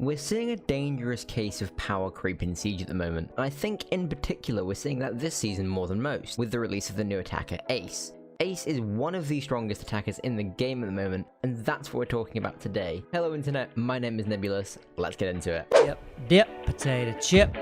We're seeing a dangerous case of power creep in Siege at the moment, and I think in particular we're seeing that this season more than most, with the release of the new attacker Ace. Ace is one of the strongest attackers in the game at the moment, and that's what we're talking about today. Hello internet, my name is Nebulous, let's get into it. Yep, dip, potato chip.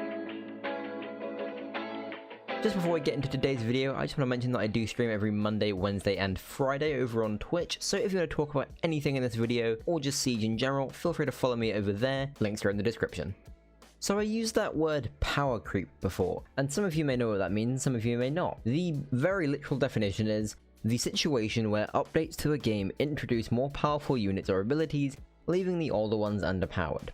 Just before we get into today's video, I just want to mention that I do stream every Monday, Wednesday, and Friday over on Twitch, so if you want to talk about anything in this video, or just Siege in general, feel free to follow me over there, links are in the description. So I used that word power creep before, and some of you may know what that means, some of you may not. The very literal definition is the situation where updates to a game introduce more powerful units or abilities, leaving the older ones underpowered.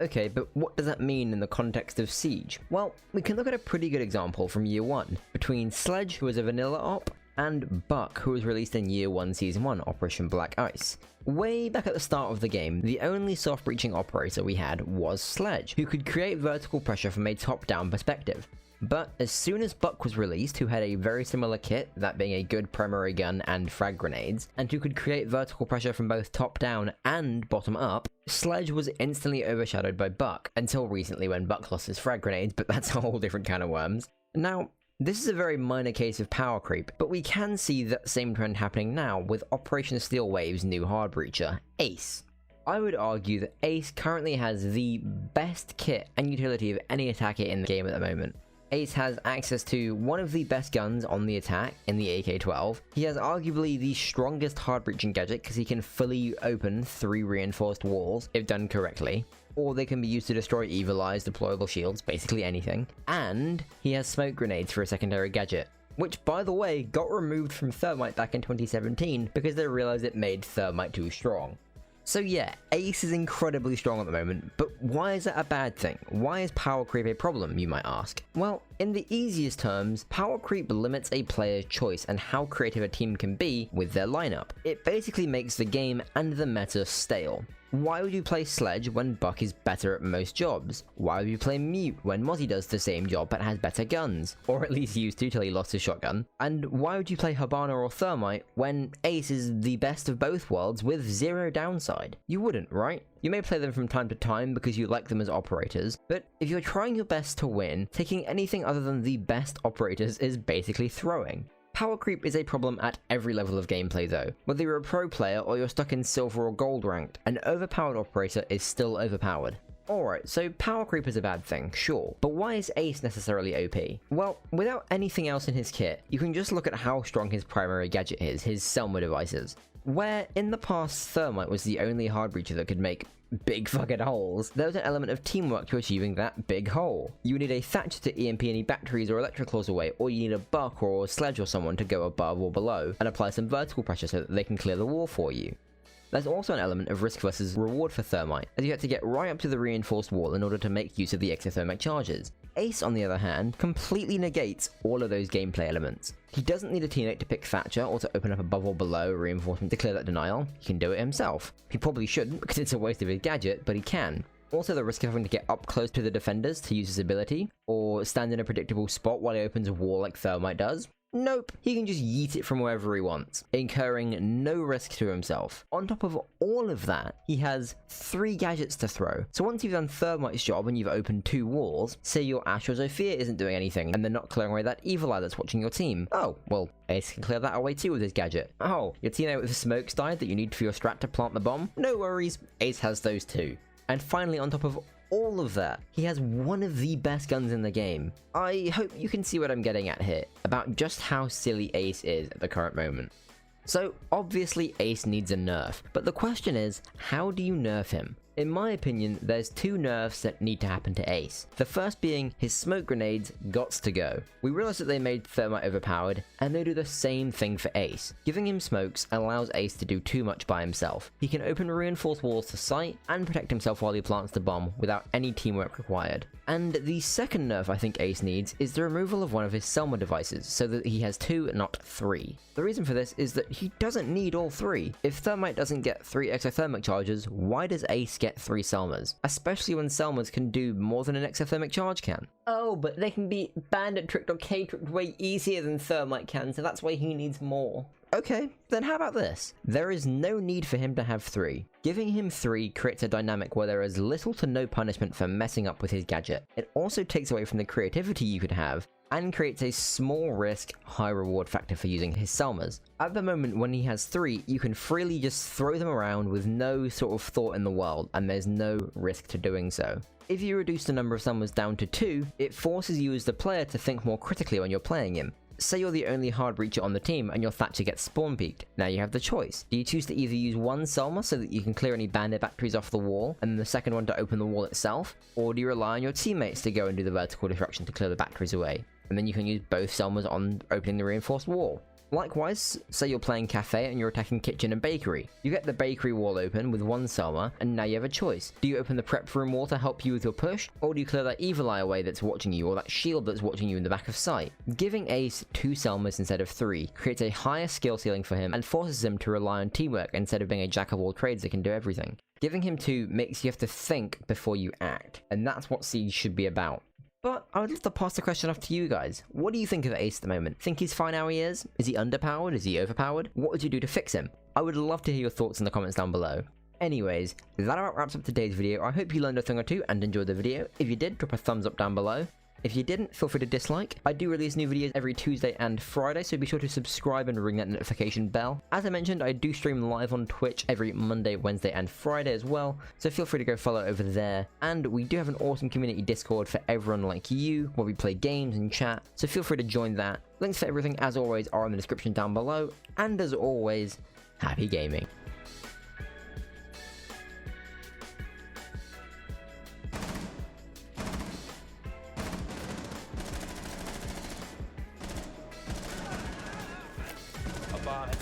Okay, but what does that mean in the context of Siege? Well, we can look at a pretty good example from Year 1, between Sledge, who was a vanilla op, and Buck, who was released in Year 1 Season 1, Operation Black Ice. Way back at the start of the game, the only soft-breaching operator we had was Sledge, who could create vertical pressure from a top-down perspective. But as soon as Buck was released, who had a very similar kit, that being a good primary gun and frag grenades, and who could create vertical pressure from both top down and bottom up, Sledge was instantly overshadowed by Buck, until recently when Buck lost his frag grenades, but that's a whole different can of worms. Now, this is a very minor case of power creep, but we can see that same trend happening now with Operation Steel Wave's new hard breacher, Ace. I would argue that Ace currently has the best kit and utility of any attacker in the game at the moment. Ace has access to one of the best guns on the attack in the AK-12. He has arguably the strongest hard breaching gadget because he can fully open 3 reinforced walls if done correctly, or they can be used to destroy evil eyes, deployable shields, basically anything. And he has smoke grenades for a secondary gadget, which by the way got removed from Thermite back in 2017 because they realized it made Thermite too strong. So yeah, Ace is incredibly strong at the moment, but why is that a bad thing? Why is power creep a problem, you might ask? Well, in the easiest terms, power creep limits a player's choice and how creative a team can be with their lineup. It basically makes the game and the meta stale. Why would you play Sledge when Buck is better at most jobs? Why would you play Mute when Mozzie does the same job but has better guns? Or at least used to till he lost his shotgun. And why would you play Hibana or Thermite when Ace is the best of both worlds with zero downside? You wouldn't, right? You may play them from time to time because you like them as operators, but if you're trying your best to win, taking anything other than the best operators is basically throwing. Power creep is a problem at every level of gameplay though. Whether you're a pro player or you're stuck in silver or gold ranked, an overpowered operator is still overpowered. Alright, so power creep is a bad thing, sure, but why is Ace necessarily OP? Well, without anything else in his kit, you can just look at how strong his primary gadget is, his Selma devices. Where in the past Thermite was the only hard breacher that could make big fucking holes, there was an element of teamwork to achieving that big hole. You would need a Thatcher to EMP any batteries or electric claws away, or you need a Buck or a Sledge or someone to go above or below and apply some vertical pressure so that they can clear the wall for you. There's also an element of risk versus reward for Thermite, as you have to get right up to the reinforced wall in order to make use of the exothermic charges. Ace, on the other hand, completely negates all of those gameplay elements. He doesn't need a teammate to pick Thatcher or to open up above or below reinforcement to clear that denial. He can do it himself. He probably shouldn't because it's a waste of his gadget, but he can. Also the risk of having to get up close to the defenders to use his ability, or stand in a predictable spot while he opens a wall like Thermite does. Nope, he can just yeet it from wherever he wants, incurring no risk to himself. On top of all of that, he has 3 gadgets to throw. So once you've done Thermite's job and you've opened 2 walls, say your Ash or Zofia isn't doing anything and they're not clearing away that evil eye that's watching your team. Oh, well, Ace can clear that away too with his gadget. Oh, your teammate with the smokes died that you need for your strat to plant the bomb? No worries, Ace has those too. And finally, on top of all of that, he has one of the best guns in the game. I hope you can see what I'm getting at here, about just how silly Ace is at the current moment. So, obviously Ace needs a nerf, but the question is, how do you nerf him? In my opinion, there's 2 nerfs that need to happen to Ace. The first being his smoke grenades gots to go. We realized that they made Thermite overpowered, and they do the same thing for Ace. Giving him smokes allows Ace to do too much by himself. He can open reinforced walls to sight, and protect himself while he plants the bomb without any teamwork required. And the second nerf I think Ace needs is the removal of one of his Selma devices, so that he has 2, not 3. The reason for this is that he doesn't need all 3. If Thermite doesn't get 3 exothermic charges, why does Ace get 3 Selmas? Especially when Selmas can do more than an exothermic charge can. Oh, but they can be bandit tricked or K tricked way easier than Thermite can, so that's why he needs more. Okay, then how about this? There is no need for him to have 3. Giving him 3 creates a dynamic where there is little to no punishment for messing up with his gadget. It also takes away from the creativity you could have, and creates a small risk, high reward factor for using his Selmas. At the moment when he has 3, you can freely just throw them around with no sort of thought in the world, and there's no risk to doing so. If you reduce the number of Selmas down to 2, it forces you as the player to think more critically when you're playing him. Say you're the only hard breacher on the team and your Thatcher gets spawn peeked. Now you have the choice. Do you choose to either use one Selma so that you can clear any bandit batteries off the wall, and the second one to open the wall itself? Or do you rely on your teammates to go and do the vertical destruction to clear the batteries away? And then you can use both Selmas on opening the reinforced wall. Likewise, say you're playing cafe and you're attacking kitchen and bakery. You get the bakery wall open with one Selma, and now you have a choice. Do you open the prep room wall to help you with your push, or do you clear that evil eye away that's watching you, or that shield that's watching you in the back of sight? Giving Ace 2 Selmas instead of 3 creates a higher skill ceiling for him and forces him to rely on teamwork instead of being a jack of all trades that can do everything. Giving him 2 makes you have to think before you act, and that's what Siege should be about. But I would love to pass the question off to you guys. What do you think of Ace at the moment? Think he's fine how he is? Is he underpowered? Is he overpowered? What would you do to fix him? I would love to hear your thoughts in the comments down below. Anyways, that about wraps up today's video. I hope you learned a thing or two and enjoyed the video. If you did, drop a thumbs up down below. If you didn't, feel free to dislike. I do release new videos every Tuesday and Friday, so be sure to subscribe and ring that notification bell. As I mentioned, I do stream live on Twitch every Monday, Wednesday, and Friday as well, so feel free to go follow over there. And we do have an awesome community Discord for everyone like you, where we play games and chat, so feel free to join that. Links for everything, as always, are in the description down below, and as always, happy gaming. Bomb it.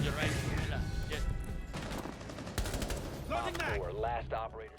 You're right. Yes. Loading back. Last operator.